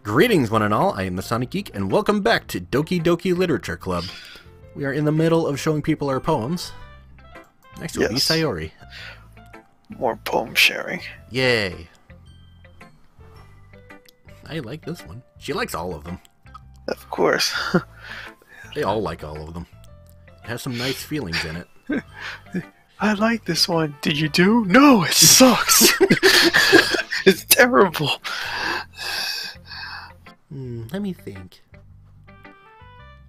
Greetings, one and all. I am the Sonic Geek, and welcome back to Doki Doki Literature Club. We are in the middle of showing people our poems. Next to it be Sayori. More poem sharing. Yay. I like this one. She likes all of them. Of course. They all like all of them. It has some nice feelings in it. I like this one. Did you do? No, it sucks. It's terrible. Let me think.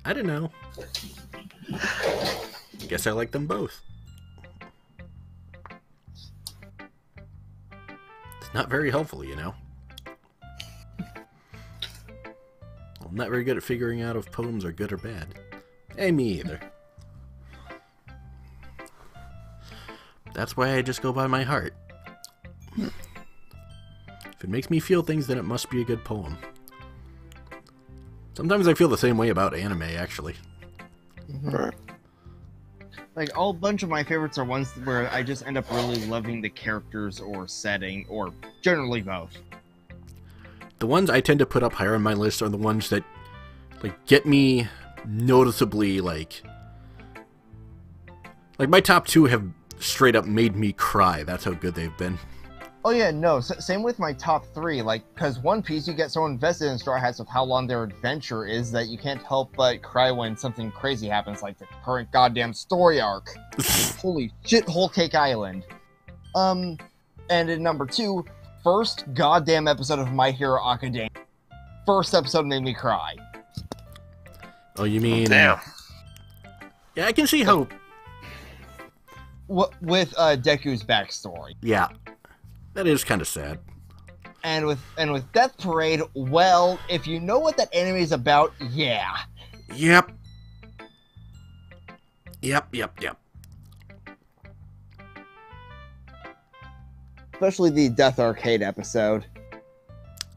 I don't know. Guess I like them both. It's not very helpful, you know. I'm not very good at figuring out if poems are good or bad. Hey, me either. That's why I just go by my heart. If it makes me feel things, then it must be a good poem. Sometimes I feel the same way about anime, actually. Right. Like, a bunch of my favorites are ones where I just end up really loving the characters or setting, or generally both. The ones I tend to put up higher on my list are the ones that, like, get me noticeably, like my top two have straight up made me cry. That's how good they've been. Oh yeah, no, same with my top three, like, because One Piece, you get so invested in Straw Hats with how long their adventure is that you can't help but cry when something crazy happens, like the current goddamn story arc. Holy shit, Whole Cake Island. And in number two, first goddamn episode of My Hero Academia. First episode made me cry. Oh, you mean... Damn. Yeah, I can see how... With Deku's backstory. Yeah. That is kind of sad. And with Death Parade, well, if you know what that anime is about, yeah. Yep. Especially the Death Arcade episode.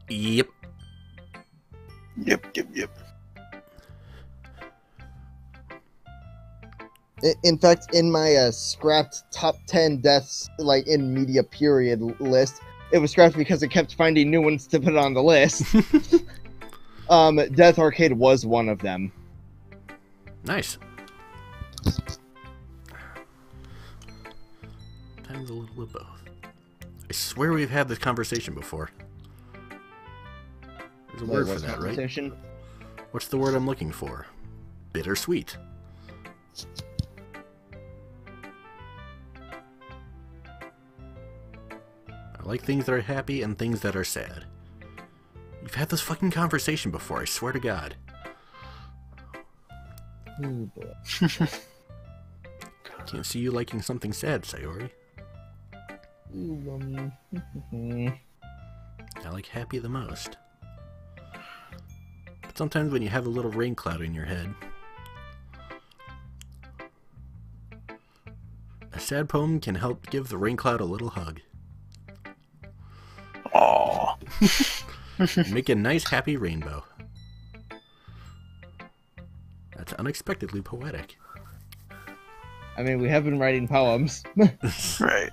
Yep. In fact, in my scrapped top 10 deaths, like, in media period list, it was scrapped because it kept finding new ones to put on the list. Death Arcade was one of them. Nice. Times a little of both. I swear we've had this conversation before. There's a word for that, right? What's the word I'm looking for? Bittersweet. I like things that are happy and things that are sad. You've had this fucking conversation before, I swear to God. Oh boy. Can't see you liking something sad, Sayori. I like happy the most. But sometimes when you have a little rain cloud in your head, a sad poem can help give the rain cloud a little hug. Aww. Make a nice happy rainbow. That's unexpectedly poetic. I mean, we have been writing poems. Right.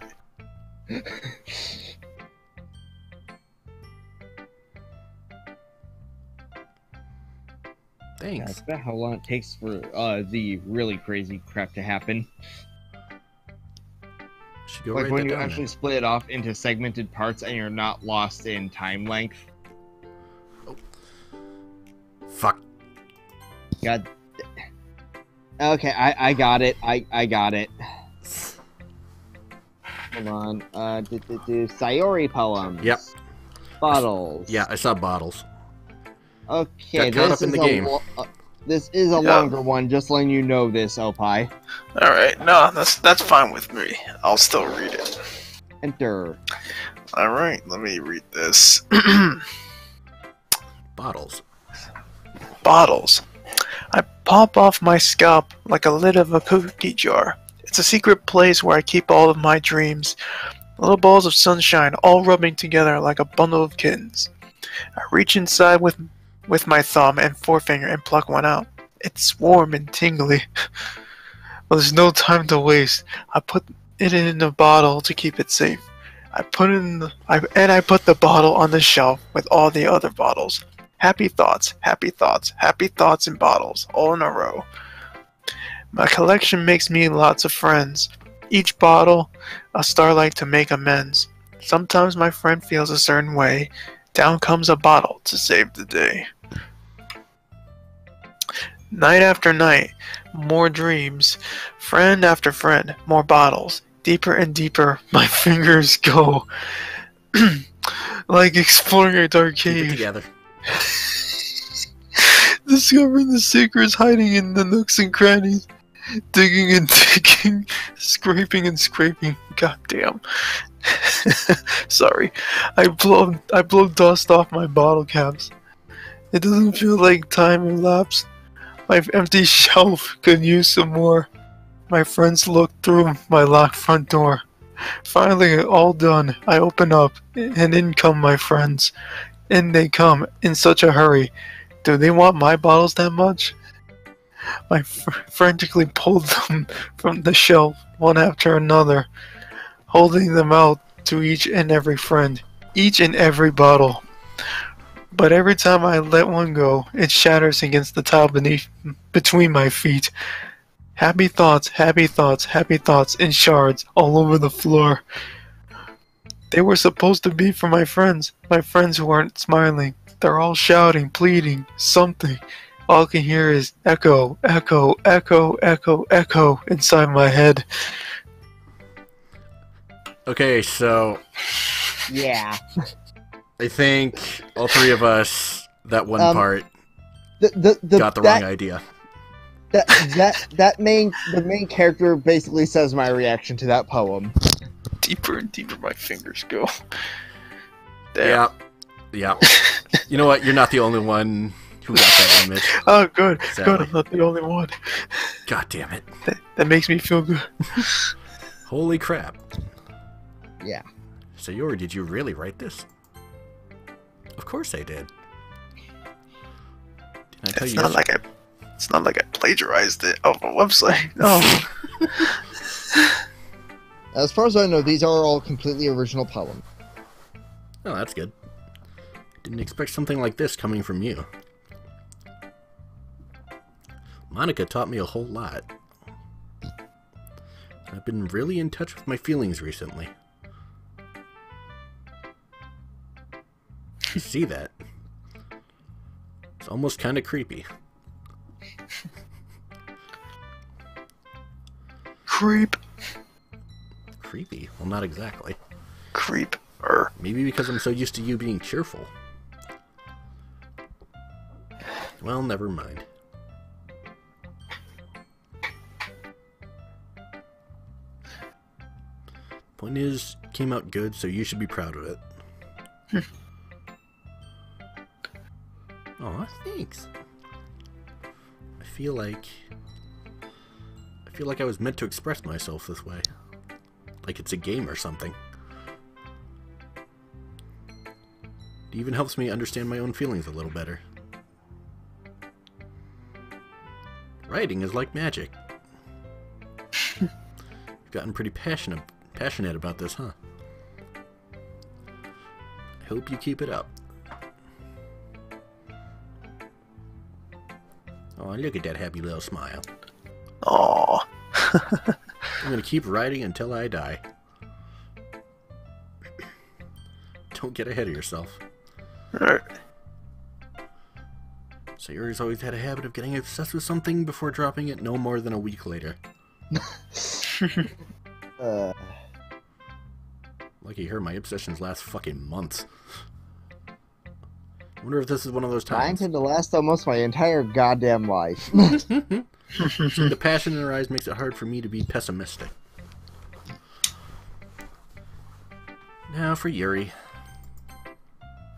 Thanks. That's about how long it takes for the really crazy crap to happen. Should go Like write when that you down actually then. split it off into segmented parts and you're not lost in time length. Oh. Fuck. God. Okay, I got it. I got it. Hold on. Sayori poems. Yep. Bottles. Yeah, I saw bottles. Okay, Got caught up in the game. This is a longer one, just letting you know this, Opie. Alright, no, that's fine with me. I'll still read it. Enter. Alright, let me read this. Bottles. Bottles. I pop off my scalp like a lid of a cookie jar. It's a secret place where I keep all of my dreams. Little balls of sunshine all rubbing together like a bundle of kittens. I reach inside with my thumb and forefinger and pluck one out. It's warm and tingly. Well, there's no time to waste. I put it in a bottle to keep it safe. I put the bottle on the shelf with all the other bottles. happy thoughts, happy thoughts, happy thoughts in bottles, all in a row. My collection makes me lots of friends. Each bottle, a starlight to make amends. Sometimes my friend feels a certain way. Down comes a bottle to save the day. Night after night, more dreams. Friend after friend, more bottles. Deeper and deeper, my fingers go. Like exploring a dark Keep it cave. together. Discovering the secrets hiding in the nooks and crannies. Digging and digging. Scraping and scraping. God damn. Sorry. I blow dust off my bottle caps. It doesn't feel like time elapsed. My empty shelf could use some more. My friends look through my locked front door. Finally, all done. I open up, and in come my friends. In they come, in such a hurry. Do they want my bottles that much? I frantically pulled them from the shelf, one after another, holding them out to each and every friend, each and every bottle. But every time I let one go, it shatters against the tile between my feet. Happy thoughts, happy thoughts, happy thoughts in shards all over the floor. They were supposed to be for my friends who aren't smiling. They're all shouting, pleading, something. All I can hear is echo, echo, echo, echo, echo inside my head. Okay, so Yeah. I think all three of us, that one part, The got the wrong idea. The main character basically says my reaction to that poem. Deeper and deeper my fingers go. Damn. Yeah. You know what? You're not the only one who got that image. Oh, good. Sadly. Good, I'm not the only one. God damn it. That makes me feel good. Holy crap. Yeah. So, Yori, did you really write this? Of course I did. Didn't I tell It's you not like I plagiarized it off a website. No. As far as I know, these are all completely original poems. Oh, that's good. Didn't expect something like this coming from you. Monica taught me a whole lot. I've been really in touch with my feelings recently. You see that? It's almost kind of creepy. Creep. Creepy? Well, not exactly. Creeper. Maybe because I'm so used to you being cheerful. Well, never mind. Point is, it came out good, so you should be proud of it. Aw, thanks. I feel like I was meant to express myself this way. Like it's a game or something. It even helps me understand my own feelings a little better. Writing is like magic. You've gotten pretty passionate about this, huh? I hope you keep it up. Oh, look at that happy little smile. Aww. I'm gonna keep writing until I die. Don't get ahead of yourself. Right. Sayori's always had a habit of getting obsessed with something before dropping it no more than a week later. Lucky her, my obsessions last fucking months. I wonder if this is one of those Mine times. tend to last almost my entire goddamn life. The passion in her eyes makes it hard for me to be pessimistic. Now for Yuri.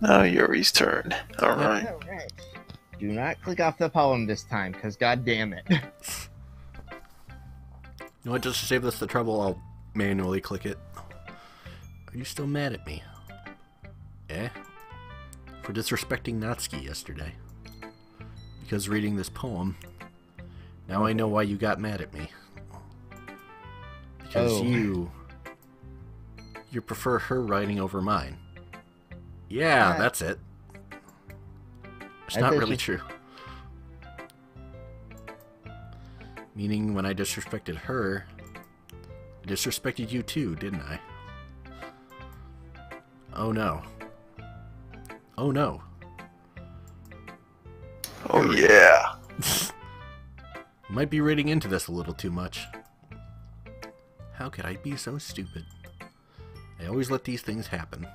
Now Yuri's turn. Alright. Alright. Do not click off the poem this time, because goddamn it. You know what, just to save us the trouble, I'll manually click it. Are you still mad at me? Eh? For disrespecting Natsuki yesterday. Because reading this poem, now I know why you got mad at me. Because you prefer her writing over mine. Yeah, that's it. It's not really true. Meaning, when I disrespected her, I disrespected you too, didn't I? Oh no. Oh no. Oh yeah. Might be reading into this a little too much. How could I be so stupid? I always let these things happen.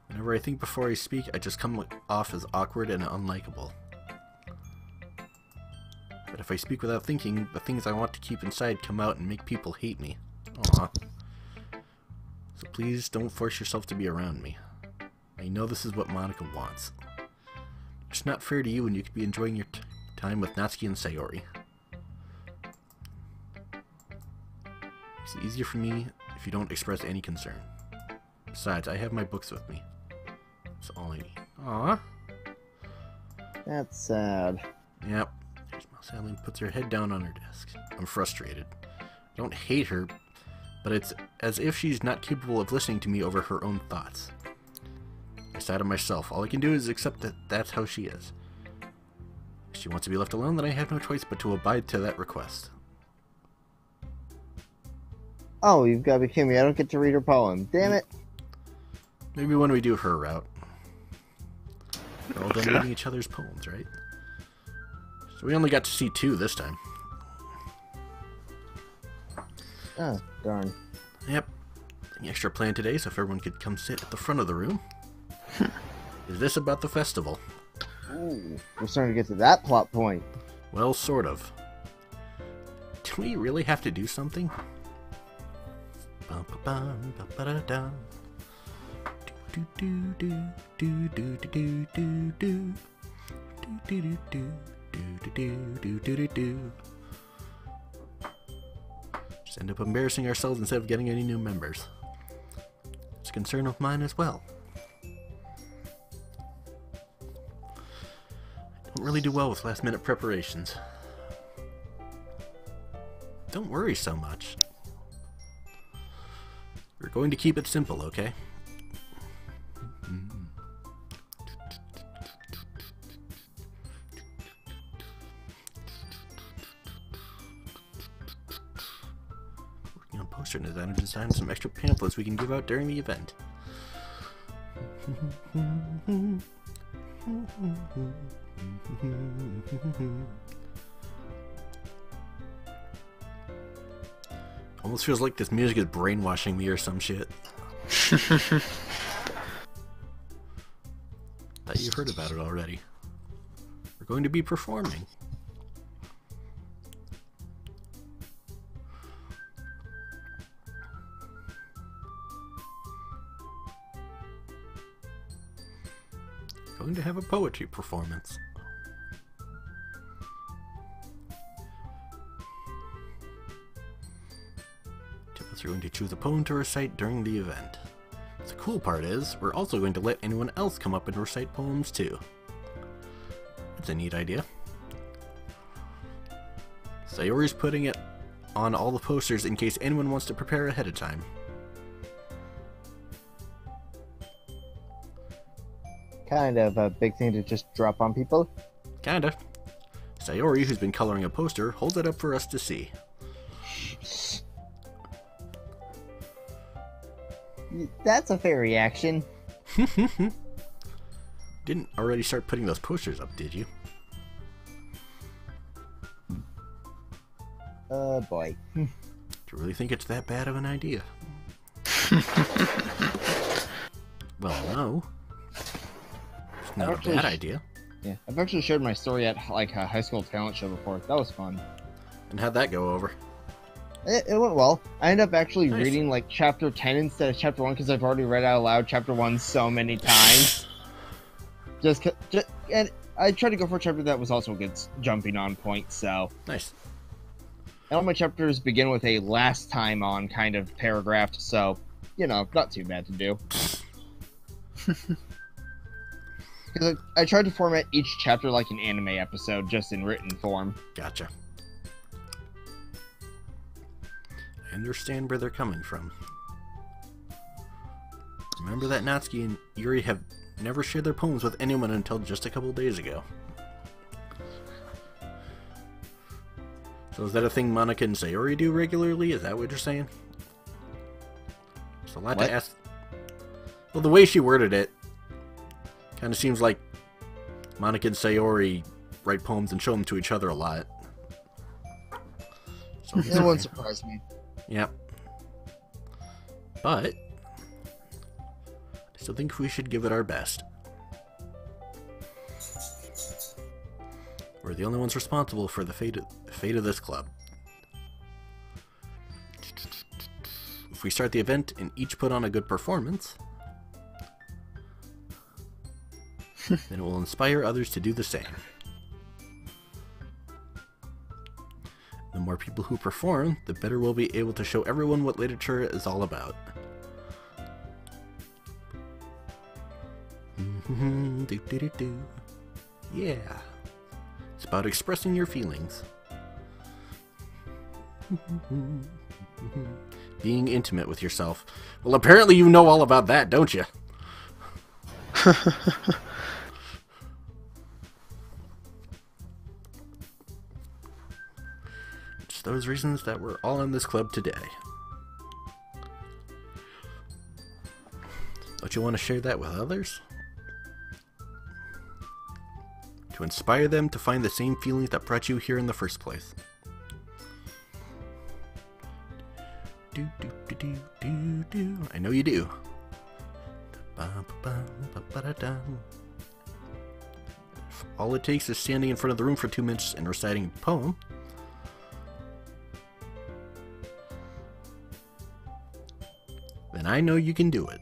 Whenever I think before I speak, I just come off as awkward and unlikable. But if I speak without thinking, the things I want to keep inside come out and make people hate me. Aw. So please don't force yourself to be around me. I know this is what Monica wants. It's not fair to you when you could be enjoying your time with Natsuki and Sayori. It's easier for me if you don't express any concern. Besides, I have my books with me. That's all I need. Aww. That's sad. Yep. Sadly puts her head down on her desk. I'm frustrated. I don't hate her, but it's as if she's not capable of listening to me over her own thoughts. I sigh to myself. All I can do is accept that that's how she is. If she wants to be left alone, then I have no choice but to abide to that request. Oh, you've got to be kidding me. I don't get to read her poem. Damn it. Maybe when we do her route. We're all done reading each other's poems, right? So we only got to see 2 this time. Oh, darn. Yep. An extra plan today so if everyone could come sit at the front of the room. Is this about the festival? Ooh, we're starting to get to that plot point. Well, sort of. Do we really have to do something? Just end up embarrassing ourselves instead of getting any new members. It's a concern of mine as well. I don't really do well with last-minute preparations. Don't worry so much. We're going to keep it simple, okay? Working on poster design to design some extra pamphlets we can give out during the event. Almost feels like this music is brainwashing me or some shit. Thought you heard about it already. We're going to be performing. Going to have a poetry performance. We're going to choose a poem to recite during the event. The cool part is, we're also going to let anyone else come up and recite poems too. It's a neat idea. Sayori's putting it on all the posters in case anyone wants to prepare ahead of time. Kind of a big thing to just drop on people. Kinda. Sayori, who's been coloring a poster, holds it up for us to see. That's a fair reaction. Didn't already start putting those posters up, did you? Oh boy. Do you really think it's that bad of an idea? Well, no. It's not a bad idea. Yeah, I've actually shared my story at like a high school talent show before. That was fun. And how'd that go over? It went well. I ended up actually Nice. reading like chapter 10 instead of chapter 1 because I've already read out loud chapter 1 so many times. And I tried to go for a chapter that was also a good jumping on point, so. Nice. And all my chapters begin with a last time on kind of paragraph, so, you know, not too bad to do. Because I tried to format each chapter like an anime episode, just in written form. Gotcha. I understand where they're coming from. Remember that Natsuki and Yuri have never shared their poems with anyone until just a couple days ago. So is that a thing Monica and Sayori do regularly? Is that what you're saying? There's a lot to ask. Well, the way she worded it kind of seems like Monica and Sayori write poems and show them to each other a lot. So It wouldn't surprise me. Yep. But I still think we should give it our best. We're the only ones responsible for the fate of this club. If we start the event and each put on a good performance, then it will inspire others to do the same. The more people who perform, the better we'll be able to show everyone what literature is all about. Yeah. It's about expressing your feelings. Being intimate with yourself. Well, apparently you know all about that, don't you? It's those reasons that we're all in this club today. Don't you want to share that with others? To inspire them to find the same feelings that brought you here in the first place. I know you do. If all it takes is standing in front of the room for 2 minutes and reciting a poem, then I know you can do it.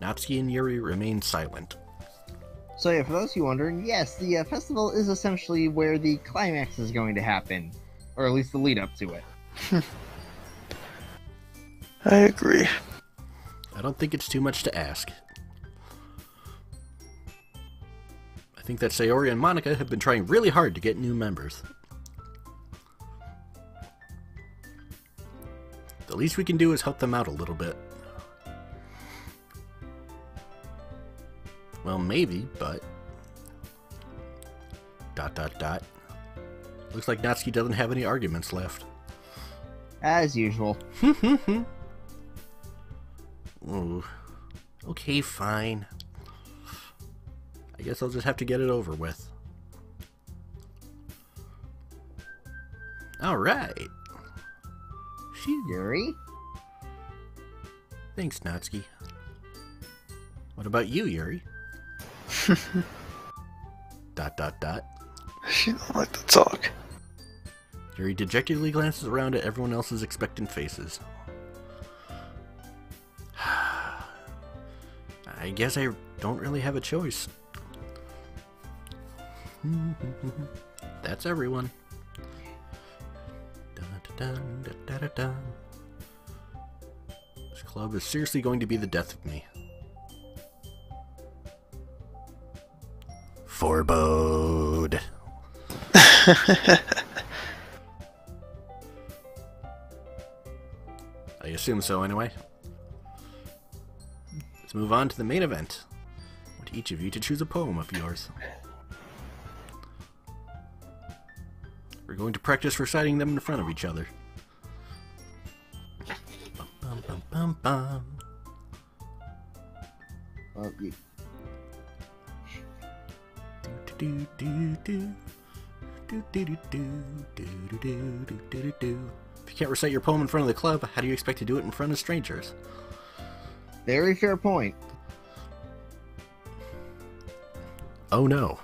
Natsuki and Yuri remain silent. So yeah, for those of you wondering, yes, the festival is essentially where the climax is going to happen. Or at least the lead up to it. I agree. I don't think it's too much to ask. I think that Sayori and Monica have been trying really hard to get new members. The least we can do is help them out a little bit. Well, maybe, but... ... Looks like Natsuki doesn't have any arguments left. As usual. Ooh. Okay, fine. I guess I'll just have to get it over with. Alright. Phew. Yuri? Thanks, Natsuki. What about you, Yuri? ... She don't like to talk. Yuri dejectedly glances around at everyone else's expectant faces. I guess I don't really have a choice. That's everyone. This club is seriously going to be the death of me. Forebode. I assume so, anyway. Let's move on to the main event. I want each of you to choose a poem of yours. We're going to practice reciting them in front of each other. Bum, bum, bum, bum. Well, you... Do, do, do, do, do, do, do, do, do, do, do, do. If you can't recite your poem in front of the club, how do you expect to do it in front of strangers? Very fair point. Oh no.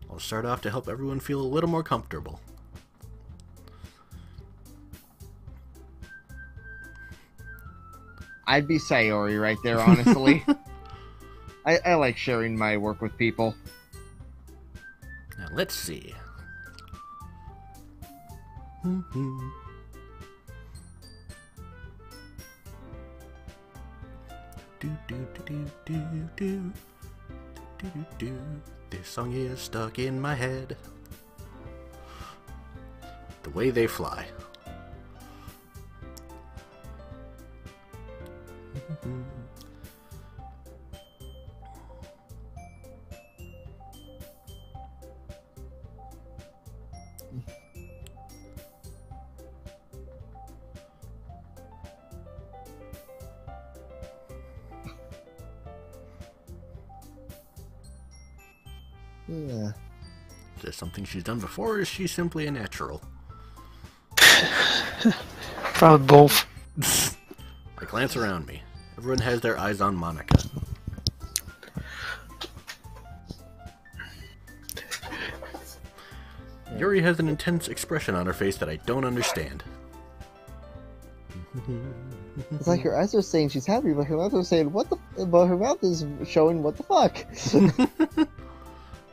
I'll start off to help everyone feel a little more comfortable. I'd be Sayori right there, honestly. I like sharing my work with people. Now let's see. This song is stuck in my head. away they fly. Yeah. Is there something she's done before, or is she simply a natural? Probably both. I glance around me. Everyone has their eyes on Monica. Yuri has an intense expression on her face that I don't understand. It's like her eyes are saying she's happy, but her mouth is saying what the. But her mouth is showing what the fuck.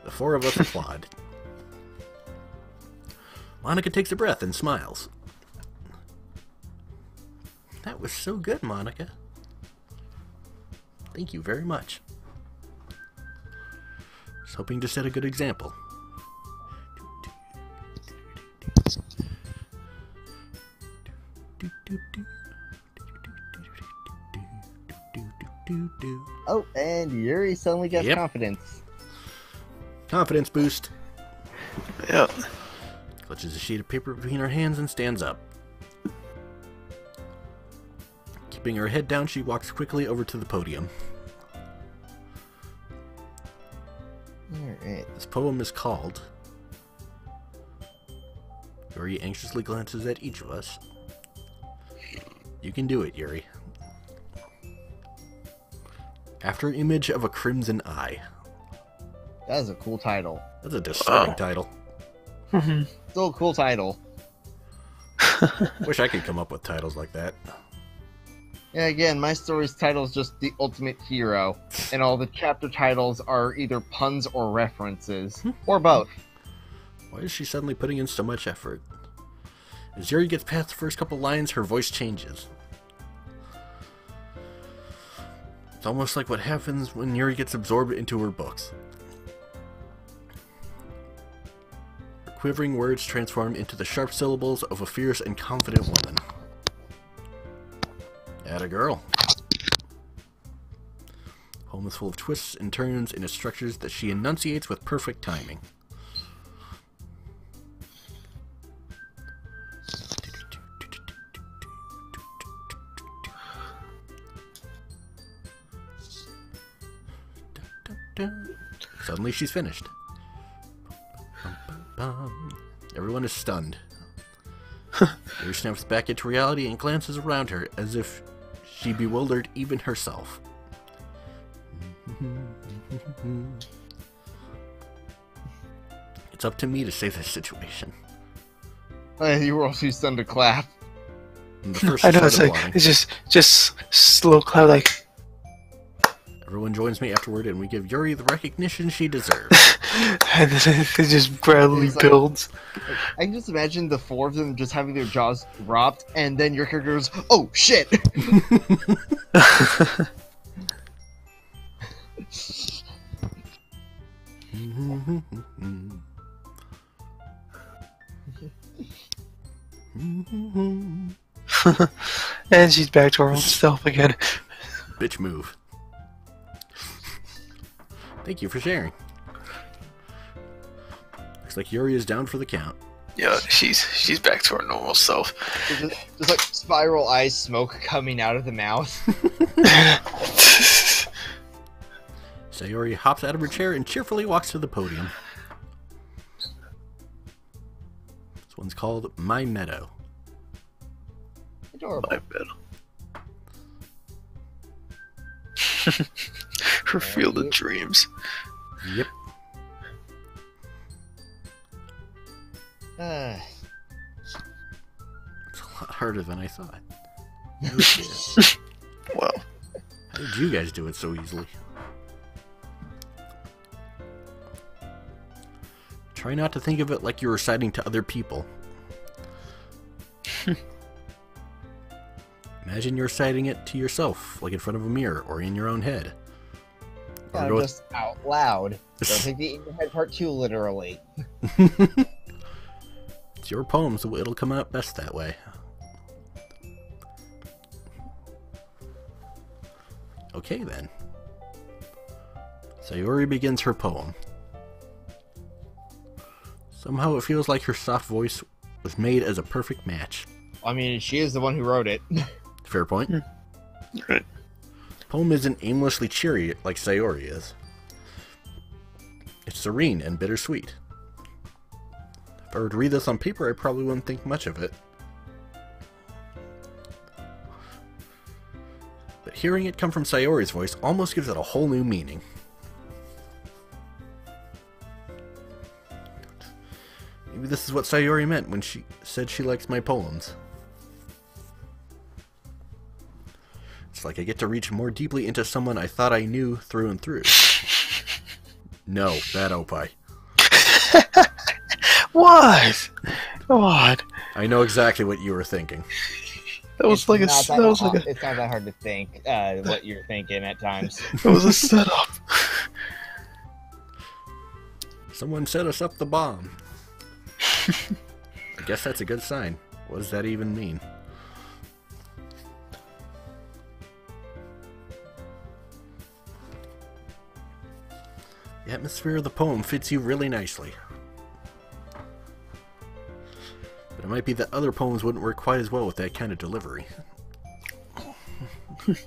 The four of us applaud. Monica takes a breath and smiles. That was so good, Monica. Thank you very much. Just hoping to set a good example. Oh, and Yuri suddenly gets confidence. Confidence boost. Yep. Clutches a sheet of paper between her hands and stands up. Keeping her head down, she walks quickly over to the podium. Alright. This poem is called... Yuri anxiously glances at each of us. You can do it, Yuri. After image of a crimson eye. That is a cool title. That's a disturbing title. Still a cool title. Wish I could come up with titles like that. Yeah, again, my story's title is just The Ultimate Hero, and all the chapter titles are either puns or references, or both. Why is she suddenly putting in so much effort? As Yuri gets past the first couple lines, her voice changes. It's almost like what happens when Yuri gets absorbed into her books. Her quivering words transform into the sharp syllables of a fierce and confident woman. Atta girl. The poem is full of twists and turns in its structures that she enunciates with perfect timing. Suddenly she's finished. Everyone is stunned. Yuri snaps back into reality and glances around her as if she bewildered even herself. It's up to me to save this situation. You were also stunned to clap. I know, it's just slow clap, like... Everyone joins me afterward and we give Yuri the recognition she deserves. And then it just gradually builds. I can just imagine the four of them just having their jaws dropped, and then your character goes, "Oh shit!" And she's back to her own self again. Bitch move. Thank you for sharing. Looks like Yuri is down for the count. Yeah, she's back to her normal self. Just like spiral eyes, smoke coming out of the mouth. Sayori hops out of her chair and cheerfully walks to the podium. This one's called My Meadow. Adorable. My Meadow. Her field of dreams. Yep. It's a lot harder than I thought. No shit. Well, how did you guys do it so easily? Try not to think of it like you're reciting to other people. Imagine you're reciting it to yourself, like in front of a mirror or in your own head. Yeah, just out loud. Don't take the in your head part too literally. It's It's your poem, so it'll come out best that way. Okay then. Sayori begins her poem. Somehow it feels like her soft voice was made as a perfect match. I mean, she is the one who wrote it. Fair point. Right. Poem isn't aimlessly cheery like Sayori is. It's serene and bittersweet. If I were to read this on paper, I probably wouldn't think much of it. But hearing it come from Sayori's voice almost gives it a whole new meaning. Maybe this is what Sayori meant when she said she likes my poems. It's like I get to reach more deeply into someone I thought I knew through and through. No, bad opie. What? Come on. I know exactly what you were thinking. That was like a. It's That was like a. It's not that hard to think what you're thinking at times. That was a setup. Someone set us up the bomb. I guess that's a good sign. What does that even mean? The atmosphere of the poem fits you really nicely. But it might be that other poems wouldn't work quite as well with that kind of delivery. I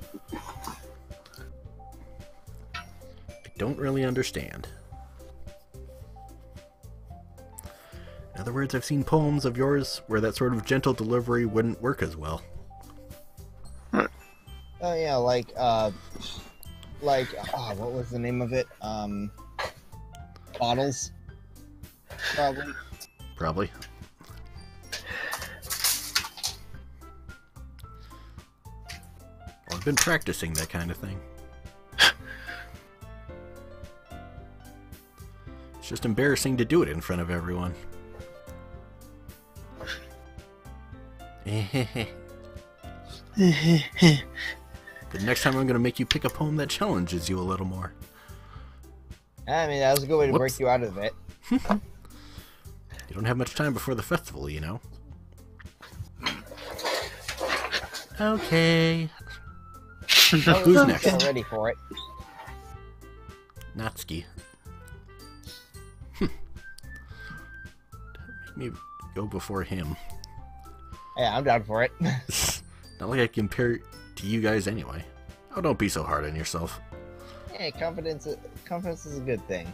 don't really understand. In other words, I've seen poems of yours where that sort of gentle delivery wouldn't work as well. Oh yeah, like what was the name of it? Bottles. Probably. Probably. Well, I've been practicing that kind of thing. It's just embarrassing to do it in front of everyone. But next time I'm going to make you pick a poem that challenges you a little more. I mean, that was a good way to Whoops. break you out of it. You don't have much time before the festival, you know. Okay. Who's next? I'm ready for it. Natsuki. Make me go before him. Yeah, I'm down for it. Not like I compare to you guys anyway. Oh, don't be so hard on yourself. Yeah, confidence is a good thing.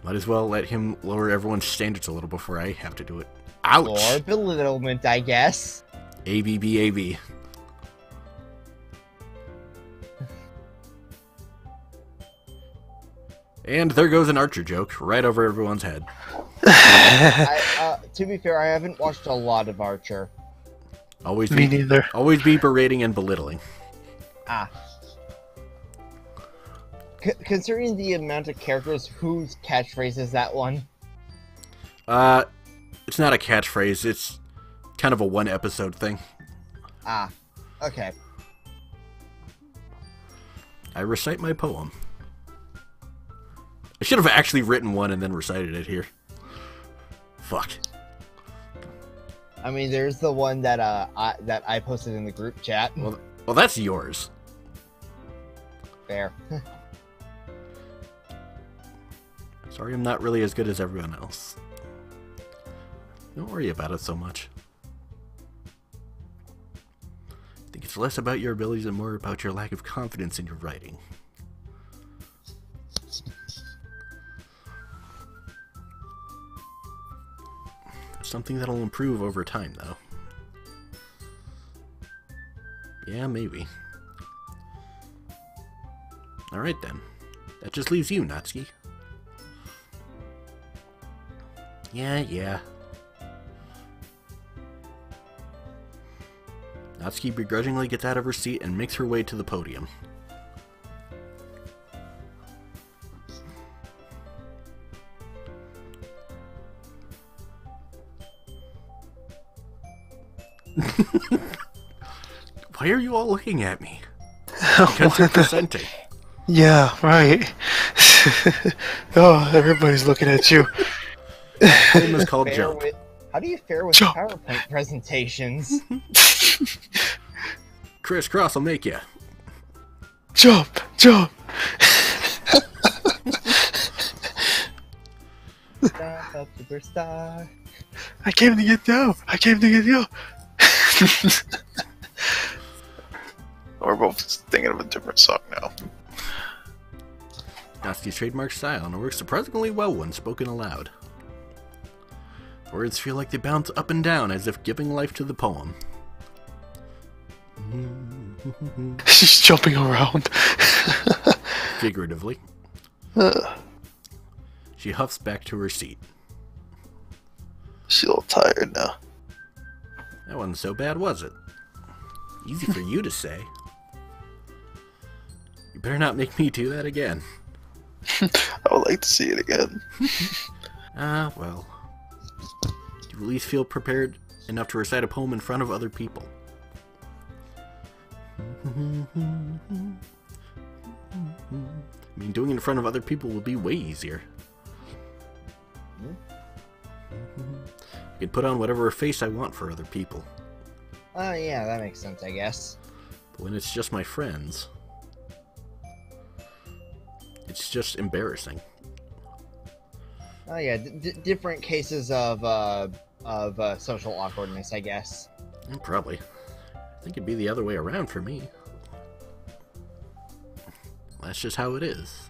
Might as well let him lower everyone's standards a little before I have to do it. Ouch! Or belittlement, I guess. ABBAB. And there goes an Archer joke right over everyone's head. To be fair, I haven't watched a lot of Archer. Always Me be, neither. always be berating and belittling. Ah. Considering the amount of characters, whose catchphrase is that one? It's not a catchphrase, it's kind of a one episode thing. Ah. Okay. I recite my poem. I should have actually written one and then recited it here. Fuck. I mean, there's the one that I posted in the group chat. Well, that's yours. Fair. Sorry I'm not really as good as everyone else. Don't worry about it so much. I think it's less about your abilities and more about your lack of confidence in your writing. Something that'll improve over time, though. Yeah, maybe. Alright then. That just leaves you, Natsuki. Yeah. Natsuki begrudgingly gets out of her seat and makes her way to the podium. Why are you all looking at me? Because you're presenting. Yeah, right. Oh, everybody's looking at you. The poem is called Bear Jump. with, How do you fare with Jump. PowerPoint presentations? Crisscross will make you. Jump! Jump! Star, superstar. I came to get down! I came to get you! We're both thinking of a different song now. Natsuki's trademark style, and it works surprisingly well when spoken aloud. Words feel like they bounce up and down as if giving life to the poem. She's jumping around. Figuratively. She huffs back to her seat. She's a little tired now. That wasn't so bad, was it? Easy for you to say. You better not make me do that again. I would like to see it again. Well. You at least feel prepared enough to recite a poem in front of other people. I mean, doing it in front of other people will be way easier. I can put on whatever face I want for other people. Oh, yeah, that makes sense, I guess. But when it's just my friends, it's just embarrassing. Oh, yeah, different cases of social awkwardness, I guess. Yeah, probably. I think it'd be the other way around for me. That's just how it is.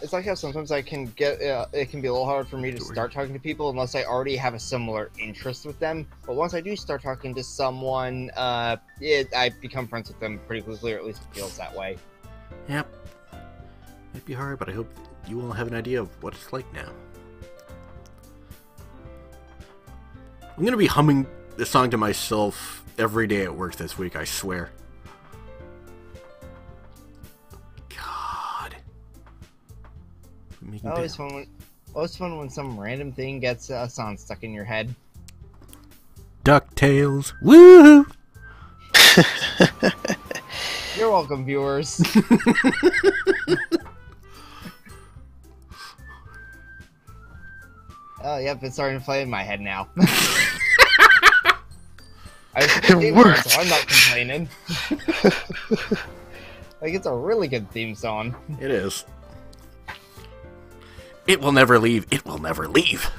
It's like how sometimes I can get it can be a little hard for me to start talking to people unless I already have a similar interest with them. But once I do start talking to someone, I become friends with them pretty quickly, or at least it feels that way. Yep. Might be hard, but I hope you all have an idea of what it's like now. I'm gonna be humming this song to myself every day at work this week, I swear. God. Always fun when some random thing gets a song stuck in your head. DuckTales. Woo! You're welcome, viewers. Oh, yep, it's starting to play in my head now. It worked. So I'm not complaining. Like, it's a really good theme song. It is. It will never leave. It will never leave.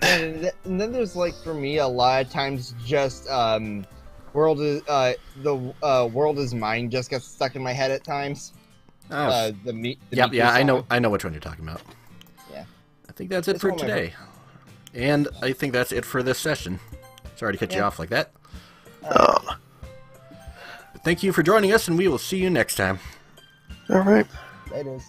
And then there's, like, for me, a lot of times just, the world is mine just gets stuck in my head at times. Yep, Miku yeah, song. I know which one you're talking about. Yeah. I think that's it It's for one of my today. And I think that's it for this session. Sorry to cut you off like that. Oh. But thank you for joining us, and we will see you next time. Alright. It is.